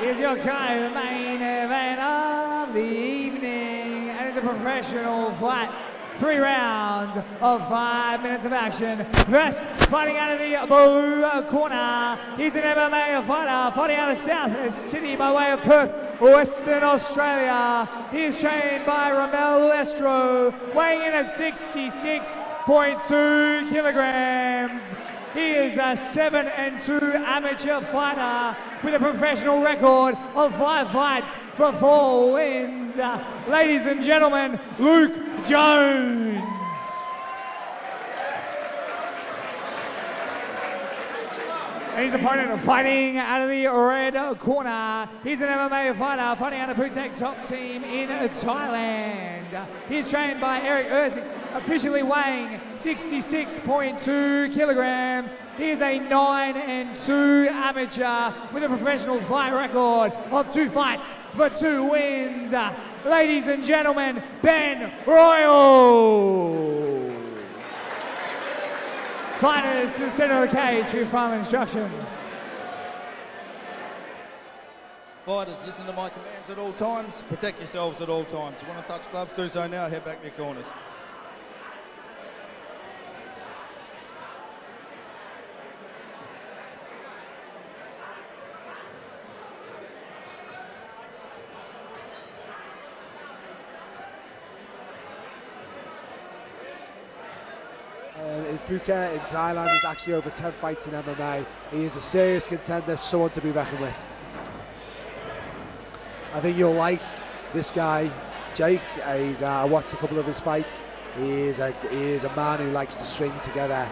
is your co-main event of the evening, and it's a professional fight. 3 rounds of 5 minutes of action. First, fighting out of the blue corner, he's an MMA fighter, fighting out of South Sydney by way of Perth, Western Australia. He is trained by Royle, weighing in at 66.2 kilograms. He is a 7-2 amateur fighter with a professional record of 5 fights for 4 wins. Ladies and gentlemen, Luke Jones. And his opponent fighting out of the red corner. He's an MMA fighter fighting out of Putek top team in Thailand. He's trained by Eric Erzik, officially weighing 66.2 kilograms. He is a 9-2 amateur with a professional fight record of 2 fights for 2 wins. Ladies and gentlemen, Ben Royle. Fighters to the center of the cage for final instructions. Fighters, listen to my commands at all times. Protect yourselves at all times. You want to touch gloves, do so now. Head back to your corners. In Phuket, in Thailand, there's actually over 10 fights in MMA. He is a serious contender, someone to be reckoned with. I think you'll like this guy, Jake. I watched a couple of his fights. He is a man who likes to string together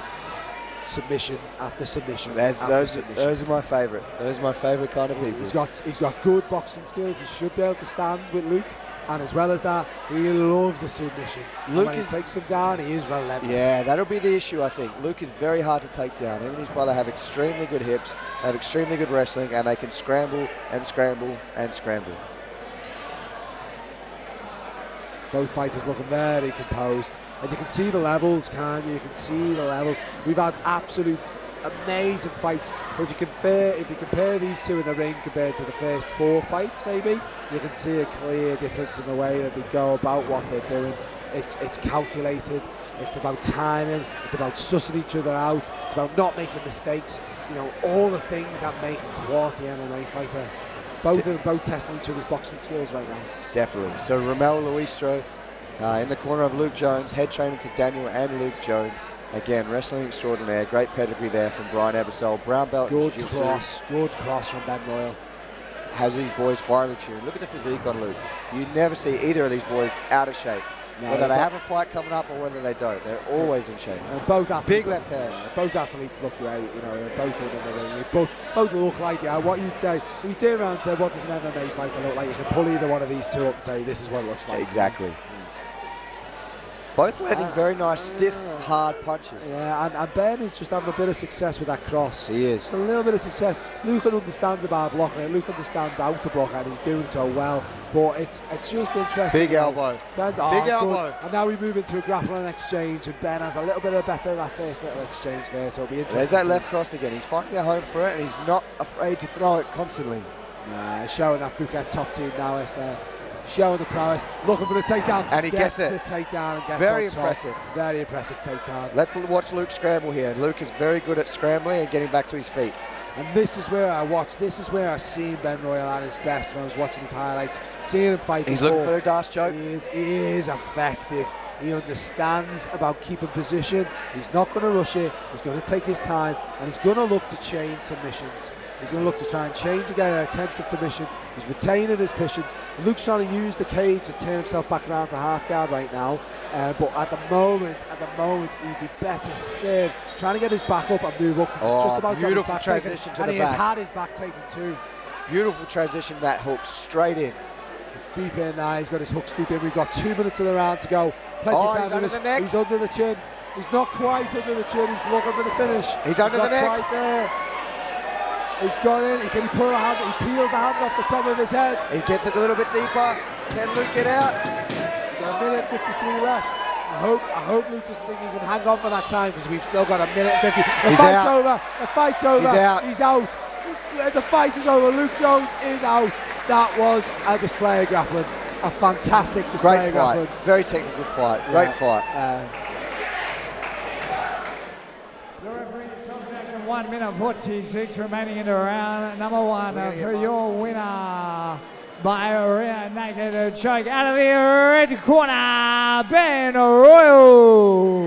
submission after submission. Those are my favourite. Those are my favourite kind of people. He's got good boxing skills. He should be able to stand with Luke. And as well as that, he loves a submission. When he takes him down, he is relentless. Yeah, that'll be the issue, I think. Luke is very hard to take down. Him and his brother have extremely good hips, have extremely good wrestling, and they can scramble and scramble and scramble. Both fighters looking very composed. And you can see the levels, can't you? You can see the levels. We've had absolute amazing fights. But if you compare these two in the ring compared to the first 4 fights, maybe, you can see a clear difference in the way that they go about what they're doing. It's calculated. It's about timing. It's about sussing each other out. It's about not making mistakes. You know, all the things that make a quality MMA fighter. Both testing each other's boxing skills right now. Definitely. So Rommel Luistro in the corner of Luke Jones, head trainer to Daniel and Luke Jones. Again, wrestling extraordinaire. Great pedigree there from Brian Ebersol. Brown belt. Good cross from Ben Royle. Has these boys finely tuned. Look at the physique on Luke. You never see either of these boys out of shape. No, whether they have a fight coming up or whether they don't, they're always in shape. Both big left hand. Both athletes look great. You know, they're both in the ring. They both look like what you'd say. If you turn around and say, "What does an MMA fighter look like?" You can pull either one of these two up and say, "This is what it looks like." Exactly. Both landing very nice, stiff, hard punches. Yeah, and Ben is just having a bit of success with that cross. He is. Just a little bit of success. Luke understands about blocking it. Luke understands how to block it, and he's doing so well. But it's just interesting. Big elbow. Big elbow. And now we move into a grappling exchange, and Ben has a little bit of better that first little exchange there, so it'll be interesting. There's that left cross again. He's finding a home for it, and he's not afraid to throw it constantly. Showing that Phuket top team now is there. Showing the prowess, looking for the takedown, and he gets it. The takedown and gets very on top. impressive. Very impressive takedown. Let's watch Luke scramble here. Luke is very good at scrambling and getting back to his feet. And this is where I watched. This is where I seen Ben Royle at his best when I was watching his highlights, seeing him fight. He's before. looking for a dash choke. He is effective. He understands about keeping position. He's not going to rush it. He's going to take his time, and he's going to look to chain submissions. He's going to look to try and chain together attempts at submission. He's retaining his position. Luke's trying to use the cage to turn himself back around to half guard right now. But at the moment, he'd be better served trying to get his back up and move up, because he's just about to have his back taken, and he has had his back taken too. Beautiful transition, that hook straight in. It's deep in now. He's got his hooks deep in. We've got 2 minutes of the round to go. Plenty of time. He's under the neck. He's under the chin. He's not quite under the chin. He's looking for the finish. He's under the neck. Quite there. He's gone in. He pull a hand. He peels the hand off the top of his head. He gets it a little bit deeper. Can Luke get out? Got a minute 53 left. I hope Luke doesn't think he can hang on for that time, because we've still got a minute 50. The fight's over. The fight's over. He's out. He's out. the fight is over. Luke Jones is out. That was a display of grappling. A fantastic display Great of fight. grappling. Very technical fight. Great fight. The referee stops action. 1 minute 46 remaining in the round. Number one for your winner by rear naked choke out of the red corner, Ben Royle.